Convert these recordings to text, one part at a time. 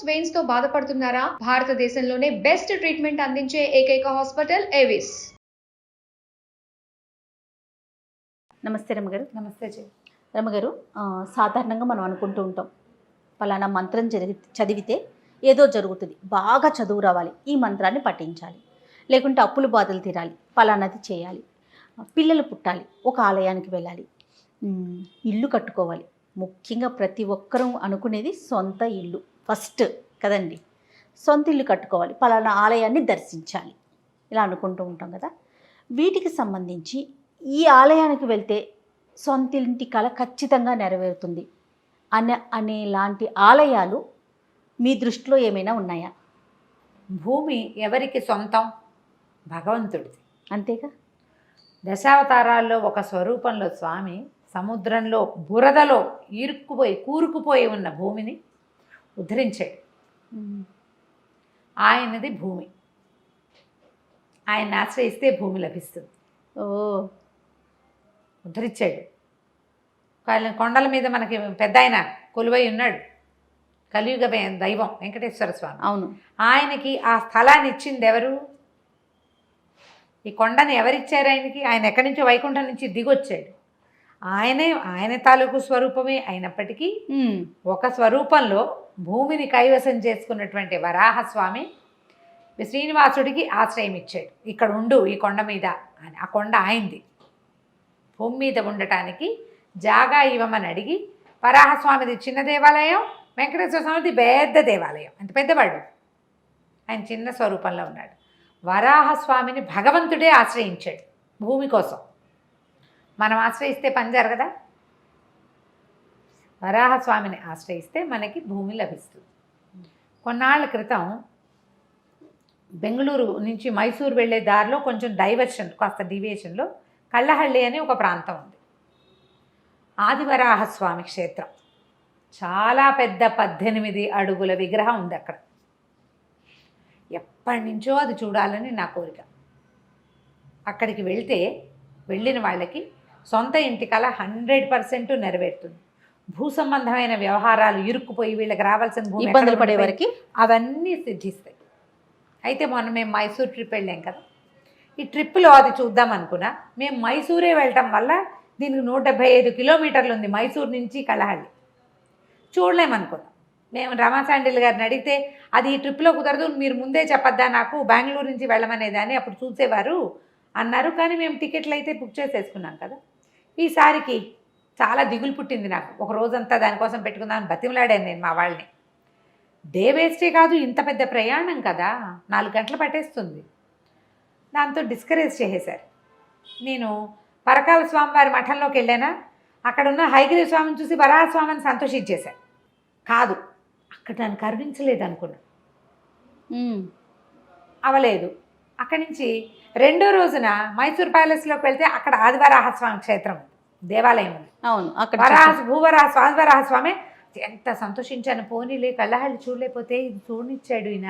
Veins తో బాధపడుతున్నారా? భారతదేశంలోనే బెస్ట్ ట్రీట్మెంట్ అందించే ఏకైక హాస్పిటల్ ఏవిస్. నమస్తే రమగారు. నమస్తే రమగారు, సాధారణంగా మనం అనుకుంటూ ఉంటాం, పలానా మంత్రం చదివితే ఏదో జరుగుతుంది, బాగా చదువు రావాలి, ఈ మంత్రాన్ని పఠించాలి, లేకుంటే అప్పులు బాధలు తీరాలి, పలానాది చేయాలి, పిల్లలు పుట్టాలి, ఒక ఆలయానికి వెళ్ళాలి, ఇల్లు కట్టుకోవాలి. ముఖ్యంగా ప్రతి ఒక్కరూ అనుకునేది సొంత ఇల్లు ఫస్ట్ కదండి. సొంత ఇల్లు కట్టుకోవాలి, పలానా ఆలయాన్ని దర్శించాలి, ఇలా అనుకుంటూ ఉంటాం కదా. వీటికి సంబంధించి ఈ ఆలయానికి వెళ్తే సొంత ఇంటి కళ ఖచ్చితంగా నెరవేరుతుంది అనేలాంటి ఆలయాలు మీ దృష్టిలో ఏమైనా ఉన్నాయా? భూమి ఎవరికి సొంతం? భగవంతుడిది, అంతేగా. దశావతారాల్లో ఒక స్వరూపంలో స్వామి సముద్రంలో బురదలో కూరుకుపోయి ఉన్న భూమిని ఉద్ధరించాడు. ఆయనది భూమి, ఆయన్ని ఆశ్రయిస్తే భూమి లభిస్తుంది. ఉద్ధరించాడు. కొండల మీద మనకి పెద్ద ఆయన కొలువై ఉన్నాడు, కలియుగ దైవం వెంకటేశ్వర స్వామి. అవును, ఆయనకి ఆ స్థలాన్ని ఇచ్చింది ఎవరు? ఈ కొండని ఎవరిచ్చారు ఆయనకి? ఆయన ఎక్కడి నుంచో వైకుంఠం నుంచి దిగొచ్చాడు. ఆయన తాలూకు స్వరూపమే అయినప్పటికీ ఒక స్వరూపంలో భూమిని కైవసం చేసుకున్నటువంటి వరాహస్వామి శ్రీనివాసుడికి ఆశ్రయం ఇచ్చాడు. ఇక్కడ ఉండు ఈ కొండ మీద అని. ఆ కొండ ఆయనది. భూమి మీద ఉండటానికి జాగా ఇవ్వమని అడిగి, వరాహస్వామిది చిన్న దేవాలయం, వెంకటేశ్వర స్వామిది పెద్ద దేవాలయం. అంత పెద్దవాడు, ఆయన చిన్న స్వరూపంలో ఉన్నాడు. వరాహస్వామిని భగవంతుడే ఆశ్రయించాడు భూమి కోసం. మనం ఆశ్రయిస్తే పని జరగదా? వరాహస్వామిని ఆశ్రయిస్తే మనకి భూమి లభిస్తుంది. కొన్నాళ్ళ క్రితం బెంగళూరు నుంచి మైసూరు వెళ్ళే దారిలో కొంచెం కాస్త డివియేషన్లో కళ్ళహళ్ళి అని ఒక ప్రాంతం ఉంది. ఆదివరాహస్వామి క్షేత్రం. చాలా పెద్ద 18 అడుగుల విగ్రహం ఉంది అక్కడ. ఎప్పటి నుంచో అది చూడాలని నా కోరిక. అక్కడికి వెళ్ళిన వాళ్ళకి సొంత ఇంటి కళ 100% నెరవేరుతుంది. భూ సంబంధమైన వ్యవహారాలు ఇరుక్కుపోయి వీళ్ళకి రావాల్సిన భూమి ఇబ్బందులు పడే వారికి అవన్నీ సిద్ధిస్తాయి. అయితే మొన్న మేము మైసూర్ ట్రిప్ వెళ్ళాం కదా. ఈ ట్రిప్లో అది చూద్దాం అనుకున్నా. మేము మైసూరే వెళ్ళటం వల్ల దీనికి 175 కిలోమీటర్లు ఉంది మైసూర్ నుంచి కళహళ్ళి. చూడలేమనుకున్నాం. మేము రమా శాండిల్ గారిని అడిగితే అది ఈ ట్రిప్లో కుదరదు, మీరు ముందే చెప్పొద్దా నాకు, బెంగళూరు నుంచి వెళ్ళమనేదాన్ని, అప్పుడు చూసేవారు అన్నారు. కానీ మేము టికెట్లు అయితే బుక్ చేసేసుకున్నాం కదా. ఈసారికి చాలా దిగులు పుట్టింది నాకు. ఒక రోజంతా దానికోసం పెట్టుకుందామని బతిమలాడాను నేను మా వాళ్ళని. డే వేస్టే కాదు, ఇంత పెద్ద ప్రయాణం కదా, 4 గంటలు పట్టేస్తుంది. దాంతో డిస్కరేజ్ చేసేశారు. నేను పరకాల స్వామివారి మఠంలోకి వెళ్ళానా, అక్కడున్న హైగిరి స్వామిని చూసి వరాహస్వామిని సంతోషించేశాను. కాదు, అక్కడ నన్ను కరుణించలేదు అనుకున్నా. అవలేదు. అక్కడి నుంచి రెండో రోజున మైసూర్ ప్యాలెస్లోకి వెళ్తే అక్కడ ఆదివరాహస్వామి క్షేత్రం దేవాలయం ఉంది. అవును, అక్కడ ఆదివరాహస్వామి. ఎంత సంతోషించాను. పోనీలే, కళ్ళహళ్ళి చూడలేకపోతే ఇది చూడనిచ్చాడు ఈయన,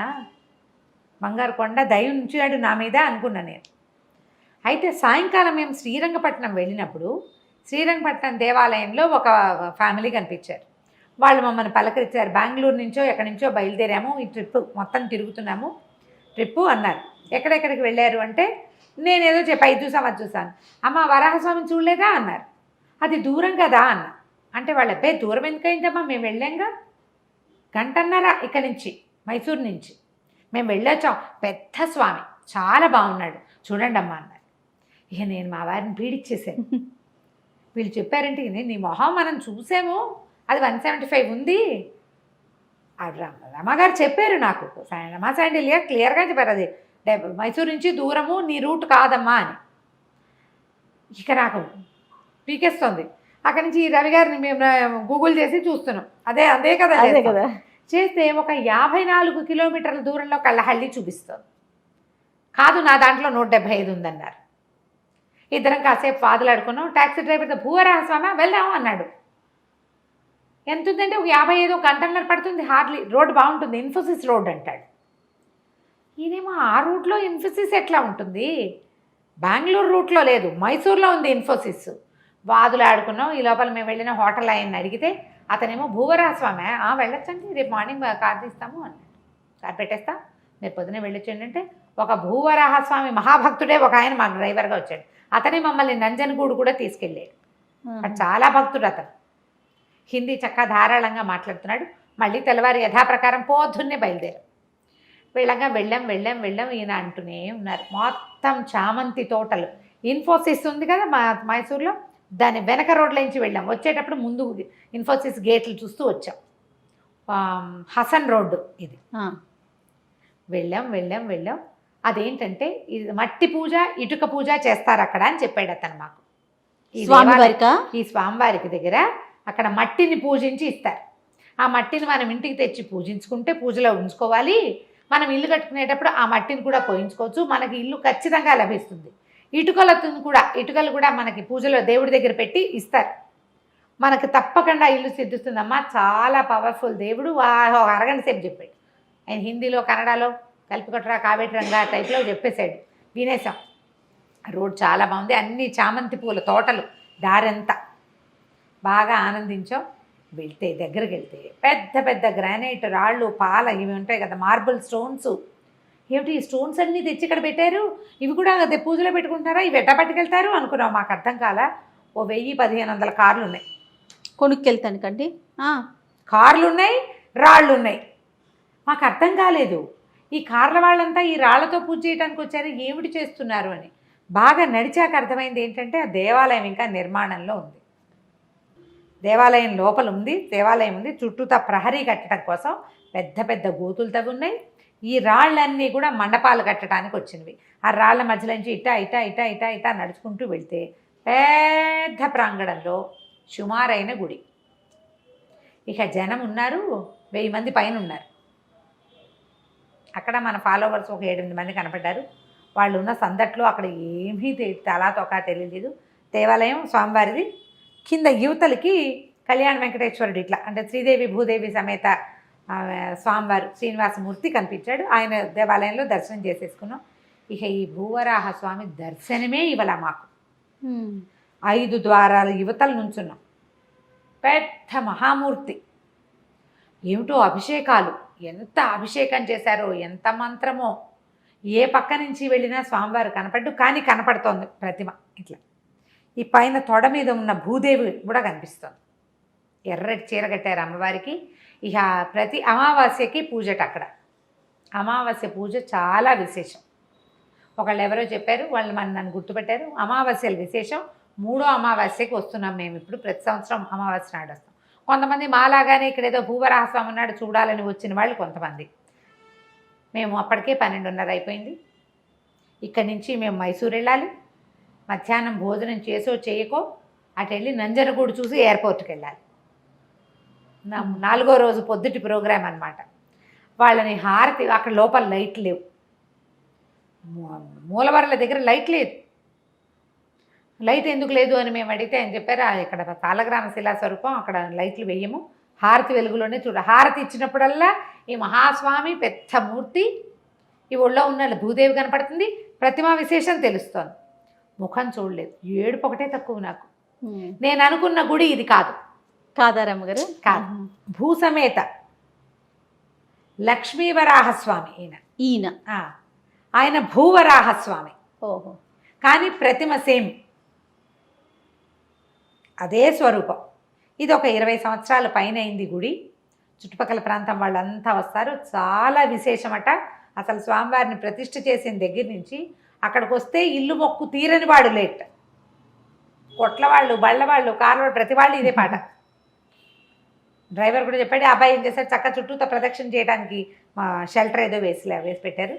బంగారు కొండ దయ ఉంచాడు నా మీద అనుకున్నా నేను. అయితే సాయంకాలం మేము శ్రీరంగపట్నం వెళ్ళినప్పుడు శ్రీరంగపట్నం దేవాలయంలో ఒక ఫ్యామిలీ కనిపించారు. వాళ్ళు మమ్మల్ని పలకరించారు. బెంగళూరు నుంచో ఎక్కడి నుంచో బయలుదేరాము, ఈ ట్రిప్ మొత్తం తిరుగుతున్నాము ట్రిప్పు అన్నారు. ఎక్కడెక్కడికి వెళ్ళారు అంటే నేనేదో చెప్పి ఇది చూసాం అది చూసాను. అమ్మ వరాహస్వామిని చూడలేదా అన్నారు. అది దూరం కదా అన్న. అంటే వాళ్ళ అబ్బాయి దూరం ఎందుకైందమ్మా, మేము వెళ్ళాంగా, 1.5 గంట ఇక్కడి నుంచి మైసూరు నుంచి మేము వెళ్ళొచ్చాం. పెద్ద స్వామి, చాలా బాగున్నాడు, చూడండి అమ్మా అన్నారు. ఇక నేను మా వారిని పీడిచ్చేసాను. వీళ్ళు చెప్పారంటే నీ మొహం మనం చూసాము, అది 175 ఉంది. రమగారు చెప్పారు నాకు, రమా శాండిల్య క్లియర్గా చెప్పారు, అది మైసూరు నుంచి దూరము, నీ రూట్ కాదమ్మా అని. ఇక నాకు పీకేస్తుంది. అక్కడి నుంచి రవి గారిని మేము గూగుల్ చేసి చూస్తున్నాం. అదే కదా చేస్తే ఒక 54 కిలోమీటర్ల దూరంలో కళ్ళహళ్ళి చూపిస్తుంది. కాదు, నా దాంట్లో 175 ఉందన్నారు. ఇద్దరం కాసేపు వాదులాడుకున్నాం. ట్యాక్సీ డ్రైవర్తో భూవరాహస్వామి వెళ్దాము అన్నాడు. ఎంత ఉందంటే ఒక 55 గంటన్నర పడుతుంది హార్డ్లీ. రోడ్డు బాగుంటుంది, ఇన్ఫోసిస్ రోడ్ అంటాడు. ఈయనేమో ఆ రూట్లో ఇన్ఫోసిస్ ఎట్లా ఉంటుంది, బెంగళూరు రూట్లో లేదు, మైసూర్లో ఉంది ఇన్ఫోసిస్. వాదులు ఆడుకున్నాం. ఈ లోపల మేము వెళ్ళిన హోటల్ ఆయన్ని అడిగితే అతనేమో భూవరాహస్వామి వెళ్ళొచ్చండి, రేపు మార్నింగ్ కార్ తీస్తాము అన్నాడు. కార్ పెట్టేస్తా, మీరు పొద్దునే వెళ్ళొచ్చండి అంటే ఒక భూవరాహస్వామి మహాభక్తుడే ఒక ఆయన మాకు డ్రైవర్గా వచ్చాడు. అతనే మమ్మల్ని నంజనగూడు కూడా తీసుకెళ్ళాడు. చాలా భక్తుడు అతను. హిందీ చక్కగా ధారాళంగా మాట్లాడుతున్నాడు. మళ్ళీ తెల్లవారు యథాప్రకారం పొద్దున్నే బయలుదేరాం. వెళ్ళాం ఈయన అంటూనే ఉన్నారు. మొత్తం చామంతి తోటలు. ఇన్ఫోసిస్ ఉంది కదా మైసూర్లో, దాని వెనక రోడ్ల నుంచి వెళ్ళాం. వచ్చేటప్పుడు ముందు ఇన్ఫోసిస్ గేట్లు చూస్తూ వచ్చాం. హసన్ రోడ్డు ఇది. వెళ్ళాం. అదేంటంటే ఇది మట్టి పూజ, ఇటుక పూజ చేస్తారు అక్కడ అని చెప్పాడు అతను మాకు. ఈ స్వామివారికి దగ్గర అక్కడ మట్టిని పూజించి ఇస్తారు. ఆ మట్టిని మనం ఇంటికి తెచ్చి పూజించుకుంటే పూజలో ఉంచుకోవాలి. మనం ఇల్లు కట్టుకునేటప్పుడు ఆ మట్టిని కూడా పోయించుకోవచ్చు. మనకి ఇల్లు ఖచ్చితంగా లభిస్తుంది. ఇటుకలు కూడా మనకి పూజలో దేవుడి దగ్గర పెట్టి ఇస్తారు. మనకు తప్పకుండా ఇల్లు సిద్ధిస్తుందమ్మా. చాలా పవర్ఫుల్ దేవుడు. అరగంట సేపు చెప్పాడు ఆయన. హిందీలో కన్నడలో కలిపికొట్టరా కావేటి రంగా టైప్లో చెప్పేశాడు. వినేసాం. రోడ్ చాలా బాగుంది, అన్ని చామంతి పూల తోటలు, దారంతా బాగా ఆనందించాం. దగ్గరికి వెళ్తే పెద్ద పెద్ద గ్రానైట్ రాళ్ళు, పాల ఇవి ఉంటాయి కదా, మార్బుల్ స్టోన్స్. ఏమిటి ఈ స్టోన్స్ అన్నీ తెచ్చి ఇక్కడ పెట్టారు, ఇవి కూడా అదే పూజలో పెట్టుకుంటారా, ఇవి ఎట్ట పట్టుకెళ్తారు అనుకున్నాం. మాకు అర్థం కాల. 1000-1500 కార్లు ఉన్నాయి కొనుక్కెళ్తానికండి. కార్లు ఉన్నాయి, రాళ్ళు ఉన్నాయి. మాకు అర్థం కాలేదు. ఈ కార్ల వాళ్ళంతా ఈ రాళ్లతో పూజ చేయడానికి వచ్చారు, ఏమిటి చేస్తున్నారు అని. బాగా నడిచాక అర్థమైంది ఏంటంటే ఆ దేవాలయం ఇంకా నిర్మాణంలో ఉంది. దేవాలయం లోపల ఉంది, దేవాలయం ఉంది. చుట్టూతా ప్రహరీ కట్టడం కోసం పెద్ద పెద్ద గోతులు తవ్వి ఉన్నాయి. ఈ రాళ్ళన్నీ కూడా మండపాలు కట్టడానికి వచ్చినవి. ఆ రాళ్ల మధ్యలోంచి ఇటా నడుచుకుంటూ వెళ్తే పెద్ద ప్రాంగణంలో సుమారైన గుడి. ఇక జనం ఉన్నారు, 1000 మంది పైన ఉన్నారు. అక్కడ మన ఫాలోవర్స్ ఒక 7-8 మంది కనపడ్డారు. వాళ్ళు ఉన్న సందట్లో అక్కడ ఏమీ తలా తొక్క తెలియలేదు. దేవాలయం స్వామివారిది. కింద యువతలకి కళ్యాణ వెంకటేశ్వరుడు ఇట్లా అంటే శ్రీదేవి భూదేవి సమేత స్వామివారు శ్రీనివాసమూర్తి కనిపించాడు. ఆయన దేవాలయంలో దర్శనం చేసేసుకున్నాం. ఇక ఈ భూవరాహ స్వామి దర్శనమే ఇవ్వాల మాకు. 5 ద్వారాల యువతలు నుంచున్నాం. పెద్ద మహామూర్తి. ఏమిటో అభిషేకాలు, ఎంత అభిషేకం చేశారో, ఎంత మంత్రమో. ఏ పక్క నుంచి వెళ్ళినా స్వామివారు కనపడ్డు, కానీ కనపడుతోంది ప్రతిమ ఇట్లా. ఈ పైన తొడ మీద ఉన్న భూదేవి కూడా కనిపిస్తుంది. ఎర్రటి చీర కట్టారు అమ్మవారికి. ఇక ప్రతి అమావాస్యకి పూజట అక్కడ. అమావాస్య పూజ చాలా విశేషం. ఒకళ్ళు ఎవరో చెప్పారు, వాళ్ళు నన్ను గుర్తుపెట్టారు. అమావాస్యలు విశేషం. 3వ అమావాస్యకి వస్తున్నాం మేము ఇప్పుడు. ప్రతి సంవత్సరం అమావాస్య నాడు వస్తాం. కొంతమంది మాలాగానే ఇక్కడ ఏదో భూవరాహస్వామి ఉన్నాడు చూడాలని వచ్చిన వాళ్ళు కొంతమంది. మేము అప్పటికే 12:30 అయిపోయింది. ఇక్కడి నుంచి మేము మైసూర్ వెళ్ళాలి. మధ్యాహ్నం భోజనం చేసో చేయకో అటు వెళ్ళి నంజనగూడు చూసి ఎయిర్పోర్ట్కి వెళ్ళాలి. 4వ రోజు పొద్దుటి ప్రోగ్రాం అనమాట. వాళ్ళని హారతి, అక్కడ లోపల లైట్ లేవు. మూలవరల దగ్గర లైట్ లేదు. లైట్ ఎందుకు లేదు అని మేము అడిగితే ఆయన చెప్పారు, ఇక్కడ తాళగ్రామ శిలాస్వరూపం, అక్కడ లైట్లు వేయము, హారతి వెలుగులోనే చూడ. హారతి ఇచ్చినప్పుడల్లా ఈ మహాస్వామి పెద్ద మూర్తి, ఈ ఒళ్ళో ఉన్న భూదేవి కనపడుతుంది, ప్రతిమా విశేషం తెలుస్తోంది. ముఖం చూడలేదు. ఏడుపు ఒకటే తక్కువ నాకు. నేను అనుకున్న గుడి ఇది కాదు. కాదారమ్మగారు కాదు. భూసమేత లక్ష్మీవరాహస్వామి ఈయన. ఆయన భూవరాహస్వామి. ఓహో. కానీ ప్రతిమ సేమ్ అదే స్వరూపం. ఇది ఒక 20 సంవత్సరాల పైన అయింది గుడి. చుట్టుపక్కల ప్రాంతం వాళ్ళంతా వస్తారు. చాలా విశేషమట. అసలు స్వామివారిని ప్రతిష్ఠ చేసిన దగ్గర నుంచి అక్కడికి వస్తే ఇల్లు మొక్కు తీరని వాడు లేట్. కొట్ల వాళ్ళు, బళ్ళ వాళ్ళు, కార్ల ప్రతి వాళ్ళు ఇదే పాట. డ్రైవర్ కూడా చెప్పాడు. అబ్బాయి ఏం చేశారు, చక్క చుట్టూతో ప్రదక్షిణ చేయడానికి మా షెల్టర్ ఏదో వేసి పెట్టారు,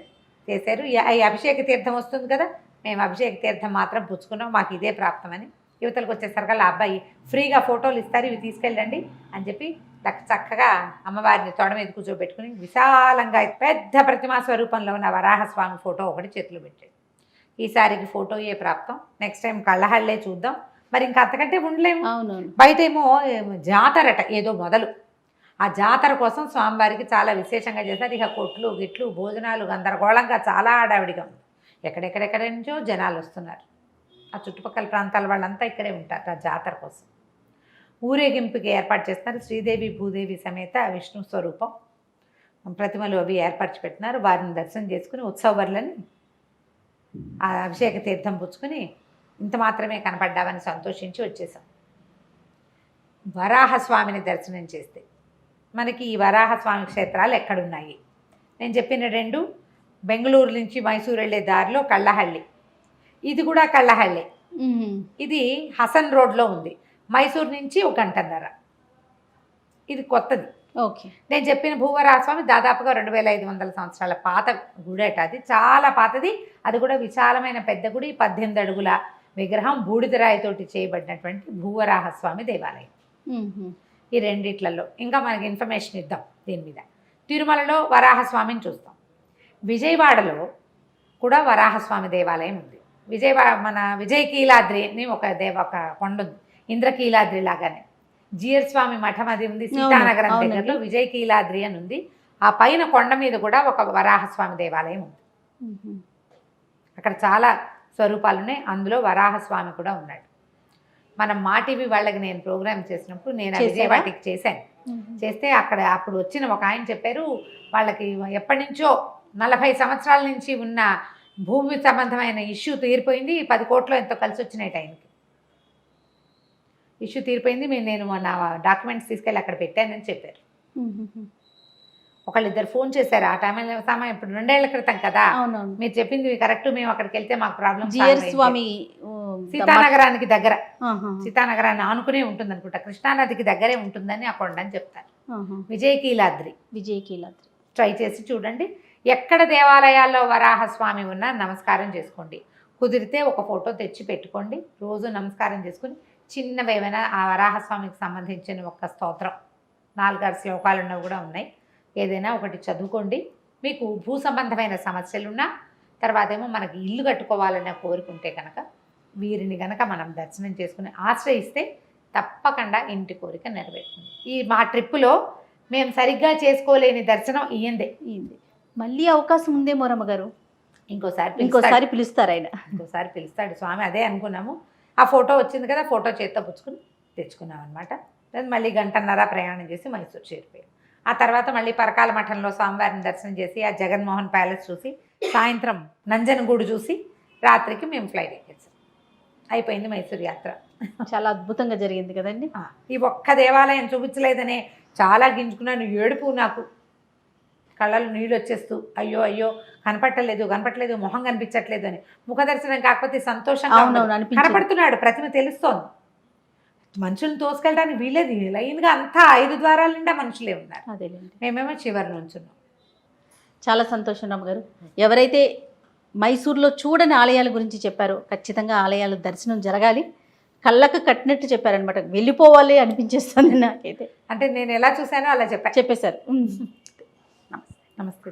చేశారు. ఈ అభిషేక తీర్థం వస్తుంది కదా, మేము అభిషేక తీర్థం మాత్రం పుచ్చుకున్నాం, మాకు ఇదే ప్రాప్తమని. యువతలకు వచ్చేసరికల్లా అబ్బాయి ఫ్రీగా ఫోటోలు ఇస్తారు, ఇవి తీసుకెళ్ళండి అని చెప్పి చక్కగా అమ్మవారిని తొడ మీద కూర్చోబెట్టుకుని విశాలంగా పెద్ద ప్రతిమా స్వరూపంలో ఉన్న వరాహస్వామి ఫోటో ఒకటి చేతిలో పెట్టాడు. ఈసారికి ఫోటో ఏ ప్రాప్తం. నెక్స్ట్ టైం కళ్ళహళ్ళే చూద్దాం. మరి ఇంకా అంతకంటే ఉండలేము. అవునవును. బయట ఏమో జాతరట ఏదో మొదలు. ఆ జాతర కోసం స్వామివారికి చాలా విశేషంగా చేశారు. ఇక కొట్లు గిట్లు భోజనాలు గందరగోళంగా చాలా హడావిడిగా ఉంది. ఎక్కడెక్కడెక్కడ నుంచో జనాలు వస్తున్నారు. ఆ చుట్టుపక్కల ప్రాంతాల వాళ్ళంతా ఇక్కడే ఉంటారు ఆ జాతర కోసం. ఊరేగింపుకి ఏర్పాటు చేస్తున్నారు. శ్రీదేవి భూదేవి సమేత విష్ణు స్వరూపం ప్రతిమలు అవి ఏర్పరిచి పెట్టినారు. వారిని దర్శనం చేసుకుని ఉత్సవర్లని ఆ అభిషేక తీర్థం పుచ్చుకొని ఇంత మాత్రమే కనపడ్డామని సంతోషించి వచ్చేసాం. వరాహస్వామిని దర్శనం చేస్తే మనకి ఈ వరాహస్వామి క్షేత్రాలు ఎక్కడున్నాయి? నేను చెప్పిన 2 బెంగళూరు నుంచి మైసూరు వెళ్ళే దారిలో కళ్ళహళ్ళి, ఇది కూడా కళ్ళహళ్ళి. ఇది హసన్ రోడ్లో ఉంది. మైసూరు నుంచి 1 గంటన్నర. ఇది కొత్తది. ఓకే. నేను చెప్పిన భూవరాహస్వామి దాదాపుగా 2500 సంవత్సరాల పాత గుడేట. అది చాలా పాతది. అది కూడా విశాలమైన పెద్ద గుడి, 18 అడుగుల విగ్రహం, బూడిదరాయితోటి చేయబడినటువంటి భూవరాహస్వామి దేవాలయం. ఈ రెండిట్లలో ఇంకా మనకి ఇన్ఫర్మేషన్ ఇద్దాం దీని మీద. తిరుమలలో వరాహస్వామిని చూస్తాం. విజయవాడలో కూడా వరాహస్వామి దేవాలయం ఉంది. మన విజయకీలాద్రి అని ఒక కొండ ఉంది, ఇంద్రకీలాద్రి లాగానే. జియర్ స్వామి మఠం అది ఉంది సీతానగరం దగ్గరలో. విజయకీలాద్రి అని ఉంది. ఆ పైన కొండ మీద కూడా ఒక వరాహస్వామి దేవాలయం ఉంది. అక్కడ చాలా స్వరూపాలు ఉన్నాయి. అందులో వరాహస్వామి కూడా ఉన్నాడు. మనం మా టీవీ వాళ్ళకి నేను ప్రోగ్రామ్ చేసినప్పుడు నేను విజయవాడకి చేశాను. చేస్తే అప్పుడు వచ్చిన ఒక ఆయన చెప్పారు, వాళ్ళకి ఎప్పటి నుంచో 40 సంవత్సరాల నుంచి ఉన్న భూమి సంబంధమైన ఇష్యూ తీరిపోయింది. 10 కోట్లు ఎంతో కలిసి వచ్చినాయి టైంకి. ఇష్యూ తీరిపోయింది. నేను నా డాక్యుమెంట్స్ తీసుకెళ్ళి అక్కడ పెట్టానని చెప్పారు. ఒకళ్ళిద్దరు ఫోన్ చేశారు. ఆ టైంలో ఇప్పుడు 2 ఏళ్ల క్రితం కదా, మీరు చెప్పింది కరెక్ట్, మేము అక్కడికి వెళ్తే మాకు ప్రాబ్లం. స్వామి సీతానగరానికి దగ్గర, సీతానగరాన్ని ఆనుకునే ఉంటుంది అనుకుంటా, కృష్ణానదికి దగ్గరే ఉంటుందని ఆ కొండని చెప్తారు. విజయకీలాద్రి ట్రై చేసి చూడండి. ఎక్కడ దేవాలయాల్లో వరాహస్వామి ఉన్నా నమస్కారం చేసుకోండి. కుదిరితే ఒక ఫోటో తెచ్చి పెట్టుకోండి. రోజు నమస్కారం చేసుకుని చిన్నవేమైనా ఆ వరాహస్వామికి సంబంధించిన ఒక స్తోత్రం 4-6 శ్లోకాలు ఉన్నవి కూడా ఉన్నాయి, ఏదైనా ఒకటి చదువుకోండి. మీకు భూ సంబంధమైన సమస్యలున్నా, తర్వాత ఏమో మనకి ఇల్లు కట్టుకోవాలనే కోరుకుంటే కనుక వీరిని కనుక మనం దర్శనం చేసుకుని ఆశ్రయిస్తే తప్పకుండా ఇంటి కోరిక నెరవేరుతుంది. మా ట్రిప్పులో మేము సరిగ్గా చేసుకోలేని దర్శనం ఇయ్యందే. మళ్ళీ అవకాశం ఉందేమో రమ్మగారు. ఇంకోసారి పిలుస్తారు ఆయన. ఇంకోసారి పిలుస్తాడు స్వామి. అదే అనుకున్నాము. ఆ ఫోటో వచ్చింది కదా, ఫోటో చేత్తో పుచ్చుకుని తెచ్చుకున్నాం అనమాట. మళ్ళీ 1.5 గంట ప్రయాణం చేసి మైసూరు చేరిపోయాం. ఆ తర్వాత మళ్ళీ పరకాల మఠంలో స్వామివారిని దర్శనం చేసి ఆ జగన్మోహన్ ప్యాలెస్ చూసి, సాయంత్రం నంజనగూడు చూసి, రాత్రికి మేము ఫ్లైట్ ఎక్కేసాం. అయిపోయింది మైసూరు యాత్ర. చాలా అద్భుతంగా జరిగింది కదండి. ఈ ఒక్క దేవాలయం చూపించలేదనే చాలా గింజుకున్నాను. ఏడుపు, నాకు కళ్ళలో నీళ్ళు వచ్చేస్తూ అయ్యో అయ్యో కనపట్టలేదు, మొహం కనిపించట్లేదు అని. ముఖ దర్శనం కాకపోతే సంతోషంగా కనపడుతున్నాడు, ప్రతిమ తెలుస్తోంది. మనుషులను తోసుకెళ్ళడానికి వీలేదు. లైన్గా అంతా 5 ద్వారాల నిండా మనుషులే ఉన్నారు. అదేలేండి. మేమేమో చివరి నుంచున్నాం. చాలా సంతోషం రమ్మగారు. ఎవరైతే మైసూర్లో చూడని ఆలయాల గురించి చెప్పారో ఖచ్చితంగా ఆలయాలు దర్శనం జరగాలి. కళ్ళకు కట్టినట్టు చెప్పారనమాట. వెళ్ళిపోవాలి అనిపించేస్తుంది నాకైతే. అంటే నేను ఎలా చూశానో అలా చెప్పేశారు. నమస్తే. నమస్తే.